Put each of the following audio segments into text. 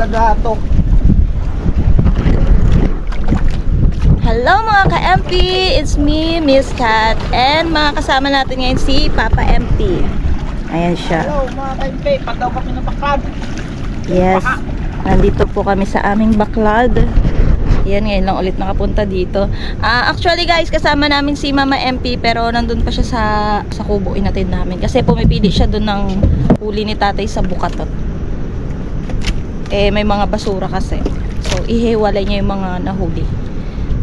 lagato. Hello mga ka-MP! It's me, Miss Kat. And mga kasama natin ngayon si Papa MP. Ayan siya. Hello mga kaimpe, pataw kami ng baklad. Yes. Nandito po kami sa aming baklad. Yan, ngayon lang ulit nakapunta dito. Actually guys, kasama namin si Mama MP, pero nandun pa siya sa kubo, inatid namin. Kasi pumipili siya dun ng huli ni tatay sa Bukatot. Eh, may mga basura kasi. So, ihiwalay niya yung mga nahuli.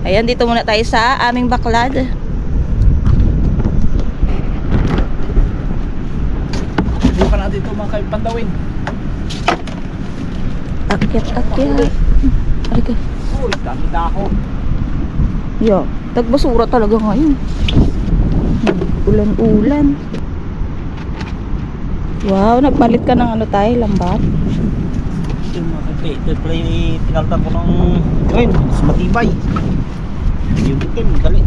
Ayan, dito muna tayo sa aming baklad. Hindi pa natin ito mga kaipandawin. Akyat. Arika. Uy, dami dako. Yo, tagbasura talaga ngayon. Ulan-ulan. Wow, nagpalit ka ng ano tayo, lambat. Ito mga kaimpe, ito pala yung pinalitan ko ng ngayon, mas matibay. Yung itim, dali.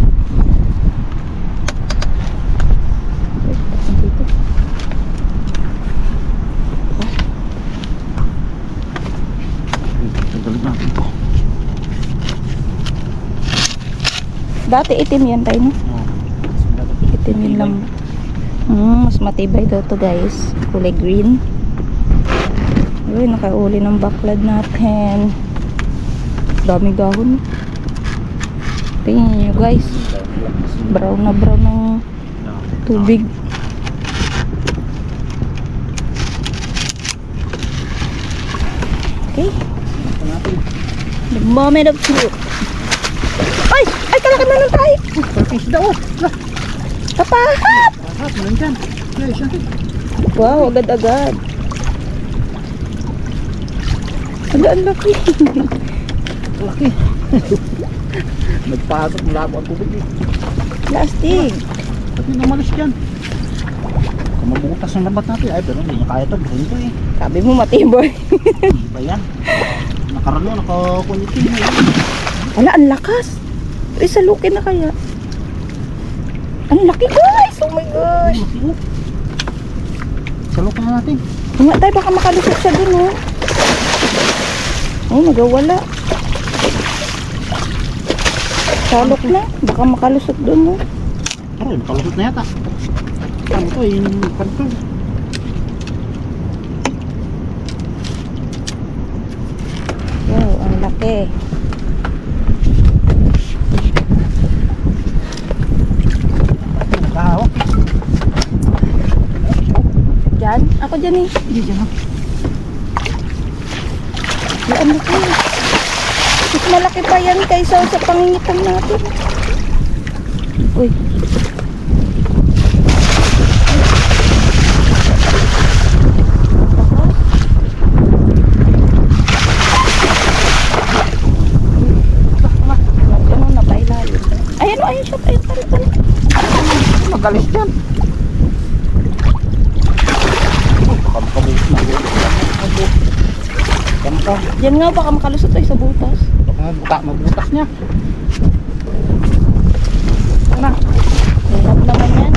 Dali natin ito. Dati itim yan tayo, no? Itim yun lang. Mas matibay daw to guys. Kulay green. Uy, nakauli ng baklad natin. Daming dahon. Tingnan nyo guys. Brown na brown ng tubig. Okay. The moment of truth. Ay! Ay! Kalakan na lang tayo! Purpose daw. Tapahap! Ahap, naman dyan. Yes, yan. Wow, agad-agad. Ang laki. Laki. Nagpasok mula po ang tubig eh. Plastic. Ba't may namalis dyan? Kung mabutas ang labat natin. Ay, pero hindi niya kaya ito. Buhin ko eh. Sabi mo matibay. Hindi ba yan? Nakaralo, nakakuniti. Ala, ang lakas. Isa lukin na kaya. Ang laki guys. Oh my gosh. Salok na natin. Nga tayo, baka makalusot siya dun oh. Oh, nagawala. Salok na. Baka makalusot dun oh. Aray, nakalusot na yata. Ano to, yung kanto. Wow, ang laki. Nakahawak. Diyan? Ako dyan eh. Hindi dyan ha. Ay, ang laki. Mas malaki pa yan kaysa sa pangingitan natin. Uy. Ano na ba ilalim? Ayan o, ayan siya. Ayan, tari. Magalis dyan. Kamkabutos na. Kamka. Yan nga, baka makalusot tayo sa butas. Magbutas niya. Ano? Hirap naman yan.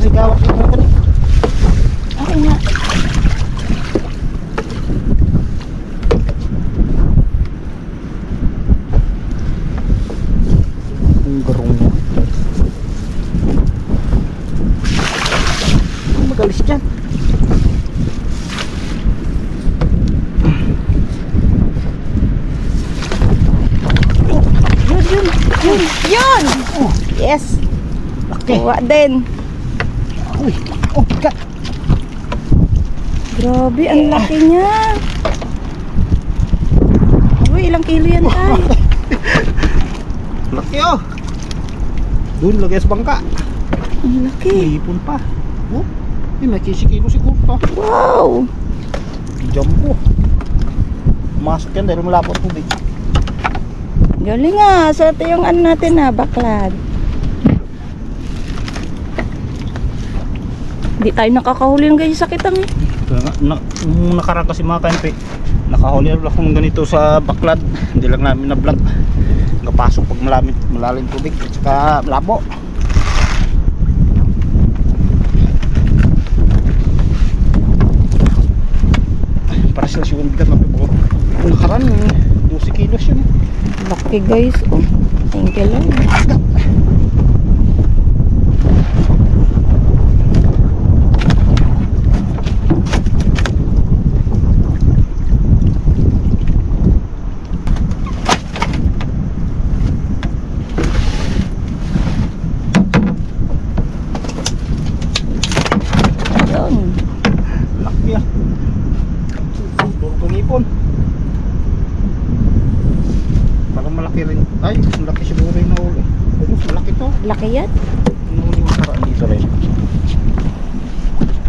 Sigawak yung mga kanil. Okay nga. Ang garong niya. Magalis dyan. Yun! Oh, Yes! laki. Kuha din. Uy, oh, bigat. Grabe, ang laki niya. Uy, ilang kilo yan tayo? Laki oh. Doon lagay sa bangka. Ang laki. Ipon pa. Oh, may kisikilo siguro to. Wow! Jumbo. Masok yan dahil malapot tubig. Galing nga. So, ito yung ano natin na, baklad. Hindi tayo nakakahuli ng ganyan sakitan eh. Kaya nga, nung nakaraan kasi mga kaimpe, nakahuli ako ng ganito sa baklad. Hindi lang namin na-vlog. Nakapasok pag malalim tubig at saka labo. Para sila siguro bigat na pibugot. laki guys. Oh, thank you Lord. Yun. Laki ah. Turong ipon. Parang malaki rin. Ay, malaki siguro yung nahuli. Pero malaki to. Laki yan. Nahuli yung karaan dito rin.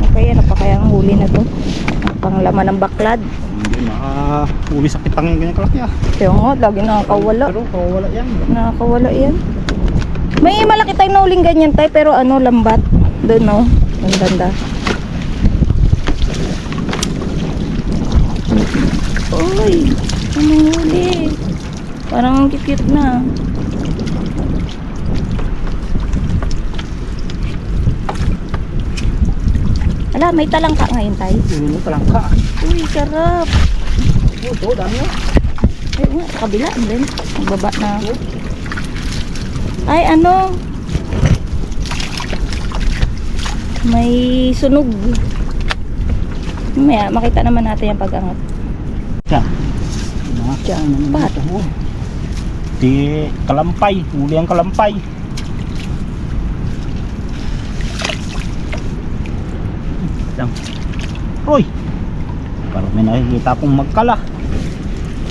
Okay, ano pa kaya ang huli na to? Ang panglaman ng baklad. Hindi makahuli sa kitang yung ganyan kalaki ah. Kaya nga, lagi nakakawala. Pero kawala yan. Nakakawala yan. May malaki tayong nauling ganyan tayo, pero ano, lambat. Doon no, ang ganda. Uy, ano huli? Parang ang cute na. Ala, may talangka ngayon tayo. Ano palang ka. Uy, sarap. Ito, dami ah. Ay, nga, sa kabila din. Magbaba na ako. Ay, ano? May sunog. Mamaya, makita naman natin yung pag-angat. Diyan. Diyan, pat. Di kalampay. Huli ang kalampay. Diyan. Uy. Parang may nakikita akong magkala.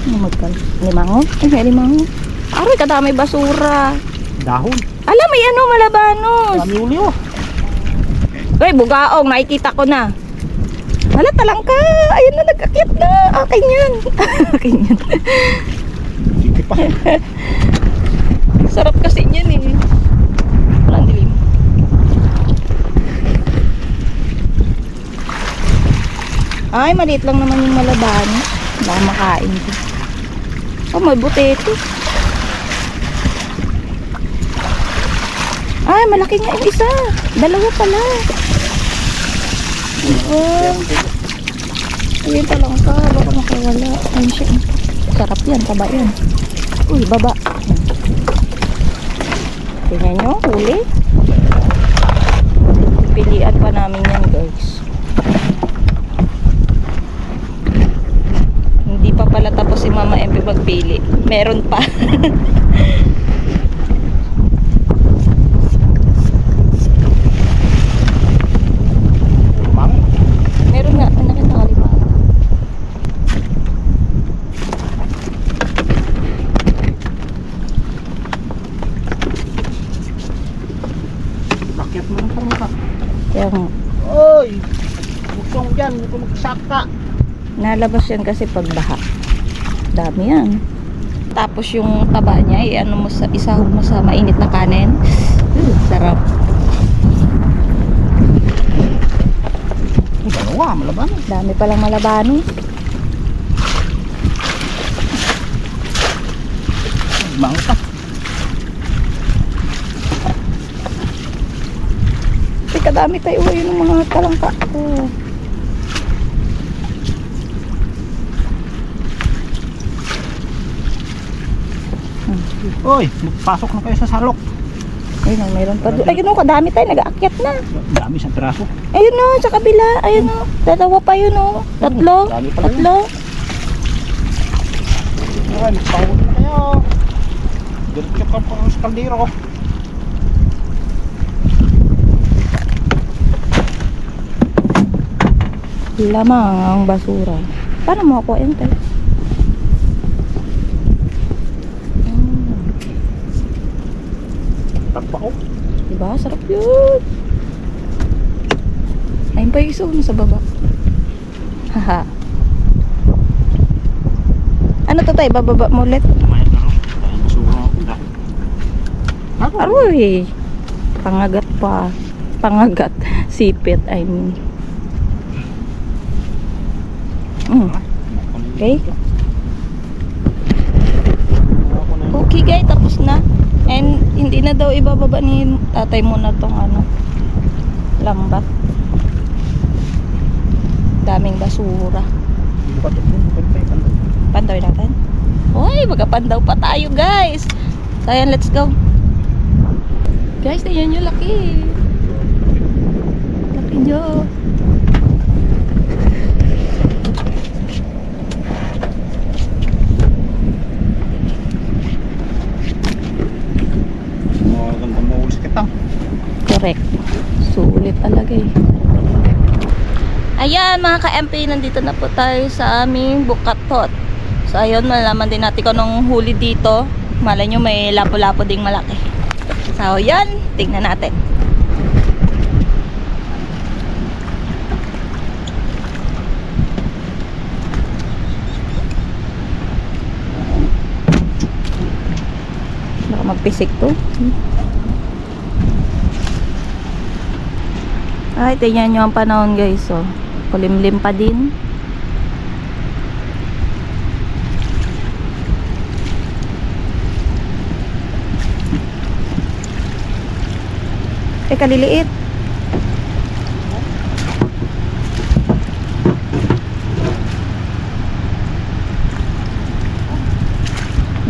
Ano magkal? Limango? Ay, may limango. Aray, kadami basura. Dahon. Alam, may ano, malabanos. Dami uli oh. Uy, bugaong, nakikita ko na. Wala, talangka. Ayun na, nag-akit na. Akin yan. Akin yan. Hindi pa. Sarap kasi yan eh. Walang dilim. Ay, maliit lang naman yung malabanos. Baka makain ko. Oh, may buteto. Ay, malaki nga yung isa. Dalawa pala. Diba? Ayun pa lang ka. Baka makawala. Ayun siya. Sarap yan. Taba yan. Uy, baba. Tingnan nyo. Huli. Pilian pa namin yan guys. Hindi pa pala tapos si Mama MP magpili. Meron pa. Meron nga, may nakita ka lima. Bakit mo ng parang Kaya nga, Oy! Bukong dyan, huwag ko magsaka. nalabas yan kasi pag baha. Dami yan. Tapos yung taba niya, ano mo sa, isahog mo sa mainit na kanin. Sarap. Dalawa, malaban. Dami palang malabanos. Bangka. Kadami tayo yun ng mga talangka ko. Oy, magpasok na kayo sa salok. Ayun, mayroon pa doon. Ayun, kadami tayo, nag-aakyat na. Dami sa piraso. Ayun o, sa kabila. Ayun o, dalawa pa yun o. Tatlo. Dami pala yun. Tatlo. Oy, magpahuli na kayo. Diretso ka pa sa kaldero. Lamang ang basura. Paano mo ako enter? Tagpao. Diba? Sarap yun. Ayun pa yung isa sa baba. Haha. Ano to tayo? Bababa mo ulit? May ano? May basura ako. Aroy. Pangagat pa. Pangagat. Sipit, I mean. Okay. Okay guys, tapos na. And hindi na daw ibababa ni tatay muna tong ano, lambat. Daming basura. Pantoy natin. Uy, Magpapandaw pa tayo guys. So ayan, let's go. Guys, tingnan nyo, laki. Laki nyo. Maganda mo ulis kita. Correct. Sulit talaga eh. Ayan mga ka-MP, nandito na po tayo sa aming bukatot. So ayun, malaman din natin kung anong huli dito. Malay nyo may lapo-lapo ding malaki. So yan, tingnan natin. Baka magpisik to. Ay, tingnan nyo ang panahon guys. So, kulimlim pa din. Kaliliit.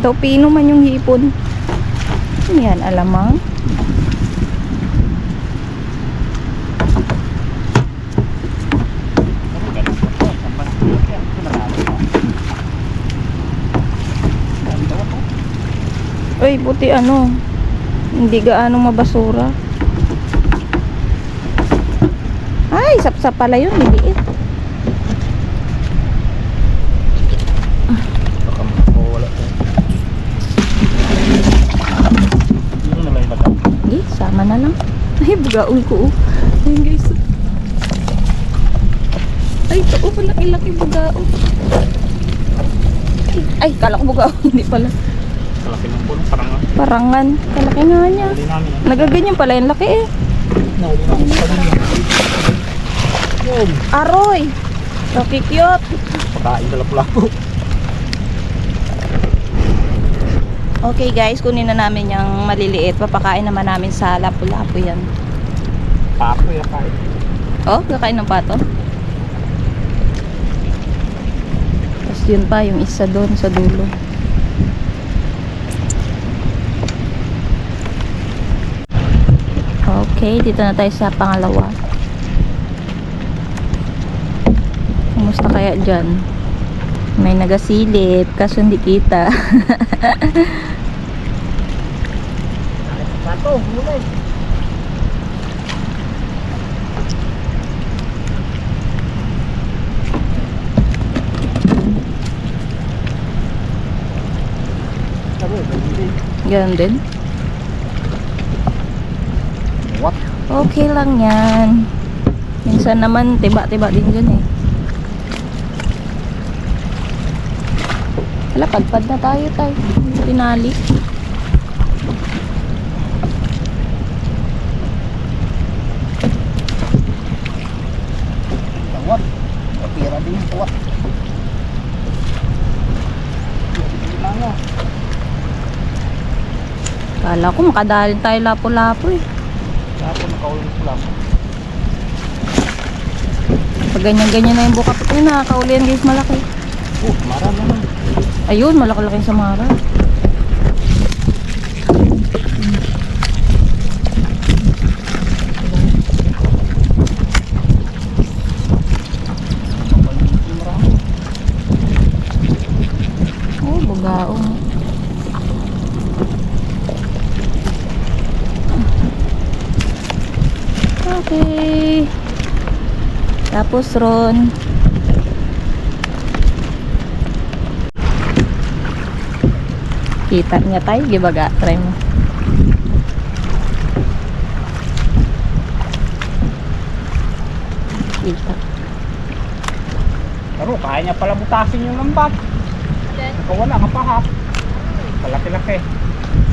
Daw pino man yung hipon. Yan, alamang. Uy, buti ano, hindi gaano mabasura. Ay, sapsap pala yun, liliit. Baka makawala to. Dito na lang ilagay. Hindi, sama na lang. Ay, bugaon ko. Ayun guys. Ay, ito oh, laki-laki bugaon. Ay, kala ko bugaon. Hindi pala. Kalaki ng puno, parangan. Parangan. Kalaki nga niya. Huli namin. Nagaganyan pala yung laki eh. Nahuli namin sa pamilya. Yun. Aroy! Laki cute. Pakain na lapu-lapu. Okay guys, kunin na namin yung maliliit. Papakain naman namin sa lapu-lapu yan. Papo yung kain. Oh, kakain ng pato. Tapos yun pa, yung isa doon sa dulo. Okay, dito na tayo sa pangalawa. Kumusta kaya dyan? May nagasilip, kaso hindi kita. Pato, muli. Ganun din. What? Okay lang yan. Minsan naman, tiba-tiba din dyan eh. Wala, padpad na tayo. Tinali. Tawad. Kapira din yung tawad. Kala ko makadalin tayo lapo-lapo eh. Lapo, nakaulang pula. Pag ganyan-ganyan na yung buka. Ayun, nakakauli yan guys, malaki. Marami naman. Ayun, malaki-laki yung samara. Oh, bugaong. Okay. Tapos ron. Kita niya tayo, gibaga. Try mo. Kita. Pero kaya niya pala butasin yung lambat. Nakawala ka pa hap. Palaki-laki.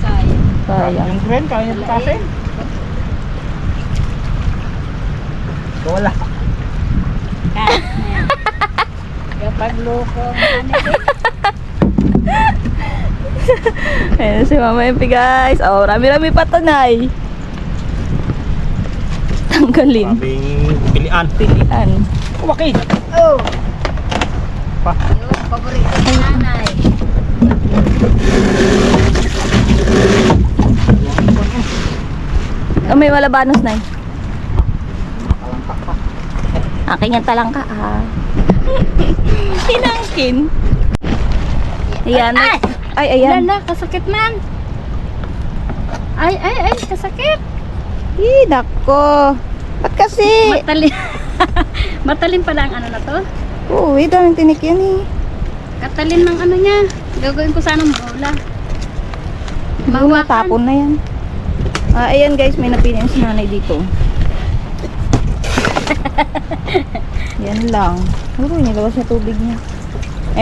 Sayang. Yung green, kaya niya butasin. Nakawala. Kapag loko. Ayan si Mama MP guys. Oh, rami-rami patunay. Tanggalin. Sabing pilian. Pilian. Wakid. Oh. Pa. Yung paborito ni nanay. Oh, may malabanos na aking ang talangka hinangkin. Ayan. Ay, ayan. Lala, kasakit man. Ay, kasakit. Nako. Ba't kasi? Matalim. Matalim pala ang ano na to. Uy, daming tinik yan eh. Katalin ng ano niya. Gagawin ko sana ng bola. Bawa tapon na yan. Ayan guys, may napili si nanay dito. Yan lang. Uy, nilawas na tubig niya.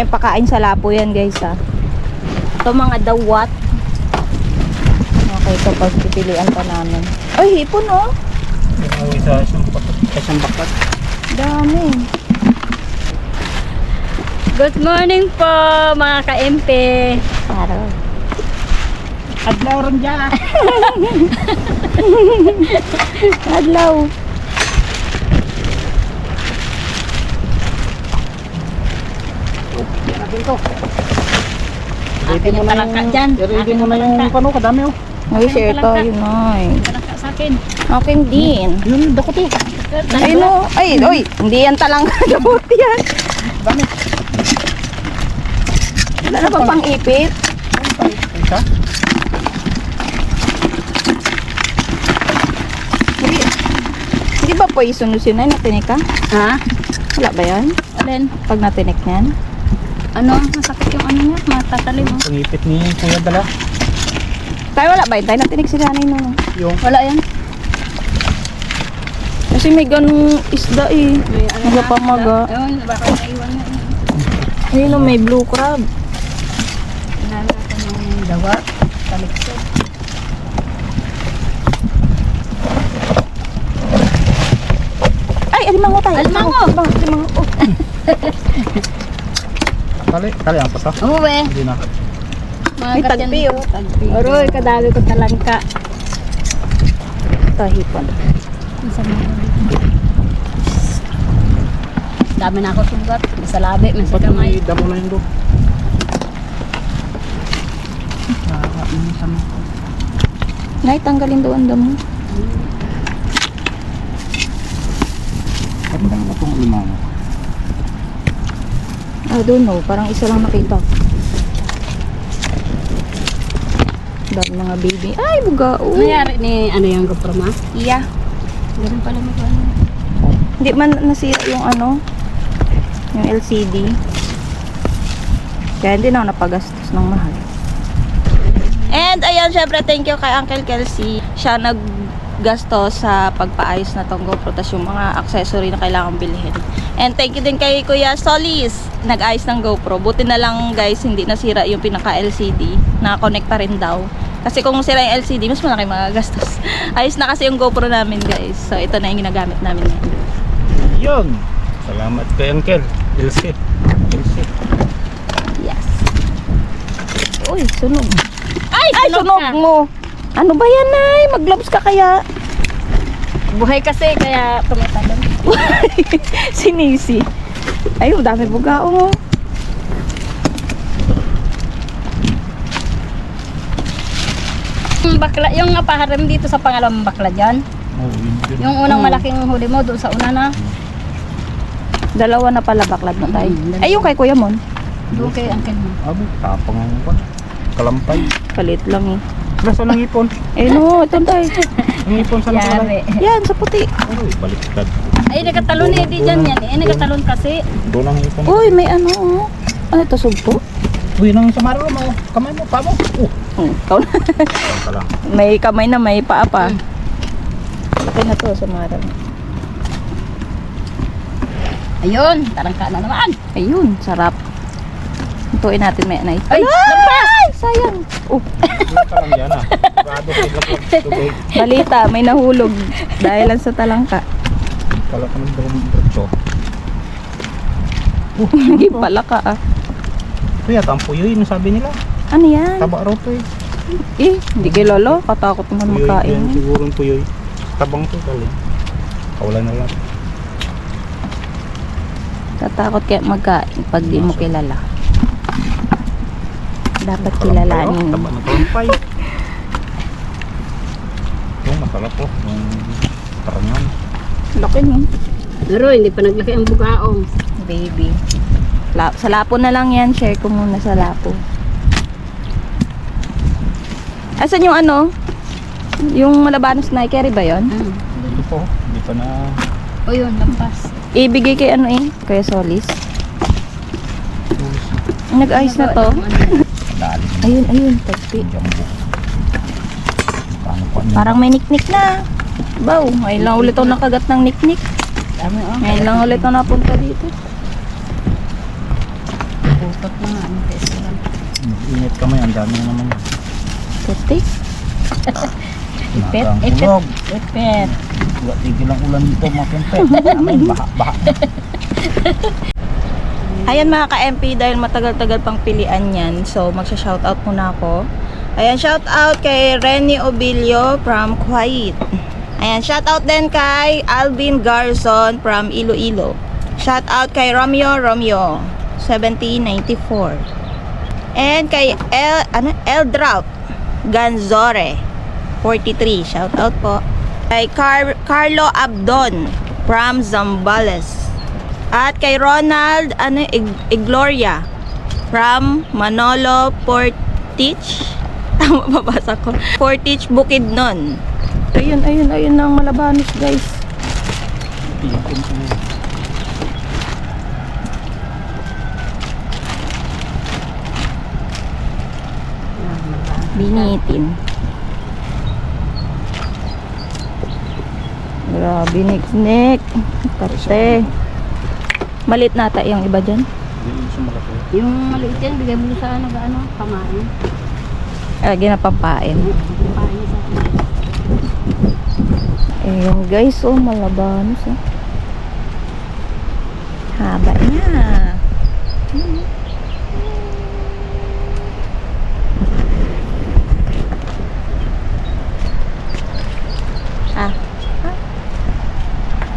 Pakain sa lapo yan guys Ito mga dawat. Okay, ito pagpipilian pa namin. Ay, hipon oh. Uwi sa isang baklat. Dami. Good morning po mga ka-MP. Araw. Adlaw ron dyan. Adlaw. Akin yung talangka dyan. I-ready mo na yung kano, kadami oh. May share tayo na Talangka sa akin. Akin din. Yun, dako to. Ay no. Ay, oy. Hindi yan talangka. Dabot yan. Dami. Wala na bang pang-ipit? Isa? Hindi ba po isunusin na natinik ka? Ha? Wala ba yan? Alin? Pag natinik niyan? Ano? Masakit yung ano niya. Matatalim mo. Pangipit ni Kuya Dala. Tayo wala ba yun? Tayo natinik si nanay no. Yung Wala yan. Kasi may ganung isda eh. May ano Nagpapamaga. Ayun, baka naiwan nga. Ayun o, may blue crab. Hinala ko ng dawa. Talikod. Ay, alimango tayo. Alimango! Alimango. tali ang pata. Uwe. Hindi na. May tagpi oh. Tagpi. Oroy, kadali ko talangka. Ito, hipon. Dami na ako sugat. Sa labi, may sa Ba't kamay. may damo na yun doon? Nakakamisan ako. Nay, tanggalin doon damo. Ba't lang na itong limango? I don't know. Parang isa lang nakita. Dami mga baby. Ay, buga. Ano nangyari ni ano yung GoPro ma? Iya. Ganun pala mo ano. Hindi man nasira yung ano, yung LCD. Kaya hindi na ako napagastos ng mahal. And ayan, syempre thank you kay Uncle Kelsey. Siya naggasto sa pagpaayos na tong GoPro, tas yung mga accessory na kailangan bilhin. And thank you din kay Kuya Solis, nag-ayos ng GoPro. Buti na lang guys, hindi nasira yung pinaka-LCD. Nakakonekta rin daw. Kasi kung sira yung LCD, mas malaki magagastos. Ayos na kasi yung GoPro namin guys. So ito na yung ginagamit namin ngayon. Yun! Salamat kay Uncle. Ilse. Yes. Uy, sunog. Ay, Sunog ka. mo. Ano ba yan, Nay? Mag-gloves ka kaya? Buhay kasi kaya tumatalon. Sinisi. Ay, ang dami bugao mo. Yung bakla, yung paharem dito sa pangalawang bakla dyan. Oh, yun. Yung unang malaking huli mo doon sa una na. Dalawa na pala baklad na tayo. Dalawa. Ay, yung kay Kuya Mon. Doon kay Uncle mo. Abo, tapang ang pa. Kalampay. Palit lang eh. Nasaan ang ipon? Eh no, ito tayo. Ang ipon sa nakulay. Yari. Yan, sa puti. Uy, baliktad. Ay, nakatalon eh. Di dyan yan eh. Nakatalon kasi. Doon ang ipon. Uy, may ano oh. Ano ito, sugpo? Uy, nang sa maro mo. Kamay mo, pa mo. Ikaw na. Ayan ka lang. May kamay na, may paa pa. Okay na to, sumarang. Ayun, tarangka na naman. Ayun, sarap. Tutuin natin may anay. Ay, Ay, sayang. Oh, Doon ka lang yan ah. Grado sa ilak tubig. balita, may nahulog. Dahil lang sa talangka. Kala ka ng diretso. Hindi pala ka ah. Kuya, tampuyoy, ano sabi nila? Ano yan? Taba raw to eh. Eh, hindi kay lolo. Katakot naman Puyoy, yan makain. siguro yung puyoy. Tabang to kali. Kawalan na lang. Tatakot kaya magkain pag di mo kilala. dapat kilalanin. Taba ng kampay. Ito, masarap po. Yung tarangan. Laki no? Pero hindi pa naglaki ang bugaong. Baby. Sa lapo na lang yan. Share ko muna sa lapo. Asan yung ano? Yung Malabanos na carry ba yun? Ito po. Hindi pa na... O yun, lampas. Ibigay kay ano kaya Solis. Nag-ayos na to. Lalim. Ayun, tagpi. Jumbo. Paano po? Parang may niknik na. Baw, ngayon lang ulit ako nakagat ng niknik. Dami oh. Ngayon lang ulit ako napunta dito. Putot na nga. Init kamay. Ang dami naman. Puti. Ipet. Tulog. Ipet. Huwag tigil ang ulan dito mga kempe. Amin, baha. Ayan mga ka-MP, dahil matagal-tagal pang pilian yan, so magsha-shoutout muna ako. Ayan, shoutout kay Renny Obilio from Kuwait. Ayan, shoutout din kay Alvin Garzon from Iloilo. Shoutout kay Romeo 1794. And kay Eldrout Ganzore 43. Shoutout po. Kay Carlo Abdon from Zambales. At kay Ronald Igloria from Manolo Portich. Tama babasa ko. Portich Bukidnon. Ayun na ang Malabanos, guys. Binitin. Grabe, nik-nik. Kate. Malit nata yung iba dyan. Yung maliit yan, bigay mo sa ano, pamain. Ginapampain. Pamain sa ano. Ayan guys, oh, Malabanos. Oh. Haba niya.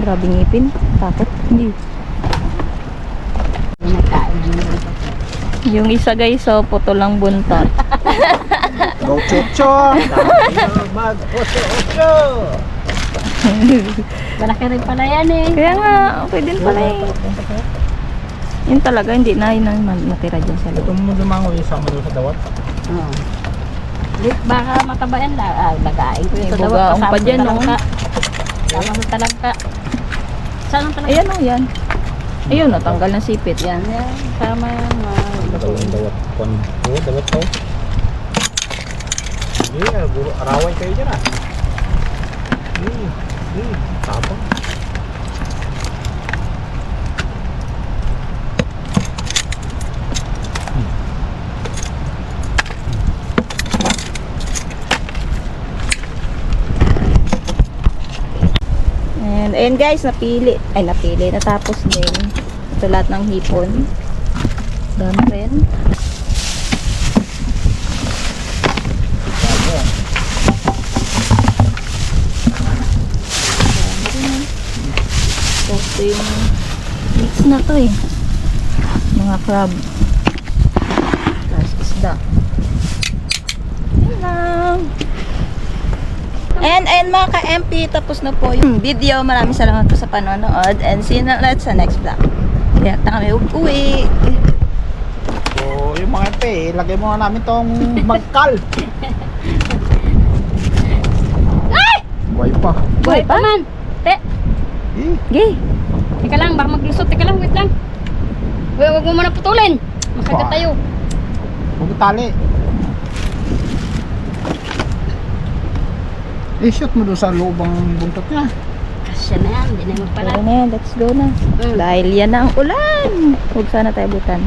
Grabe ngipin. Takot. Hindi. Yung isa guys, so puto lang buntot. Go chocho! Mag-ocho-ocho! Malaki rin pala yan eh. Kaya nga, okay din pala eh. Yun talaga, hindi na yun ang natira dyan sa Ito loob. mo lumango yung sama doon sa dawat. Oo. Baka mataba yan. Lagain ko yung May bugaong pa dyan, no? Tama sa talangka. Saan ang talangka? Ayan o, yan. Ayun, natanggal ng sipit. Yan. Tama yan. Dawat. Oo, dawat to. Hindi, araway kayo dyan ah. Tapang. Ayan guys, napili. Natapos din. Ito lahat ng hipon. Dami rin. Ito yung mix na to eh. Mga crab. Tapos isda. Ayan lang. And mga ka-MP, tapos na po yung video. Maraming salamat po sa panonood. And see you na ulit sa next vlog. Kaya na kami uwi. So, yung mga MP, ilagay mo na namin tong magkal. Ay! Buhay pa. Buhay pa? man. Te. Gay. Teka lang, baka maglusot. Teka lang, wait lang. Huwag mo muna putulin. Makagat Bah. tayo. Huwag tali. I-shoot mo doon sa loob ang buntot niya. Kasya na yan. Hindi na Tara magpalag. na yan, let's go na. Dahil yan na ang ulan. Huwag sana tayo butan.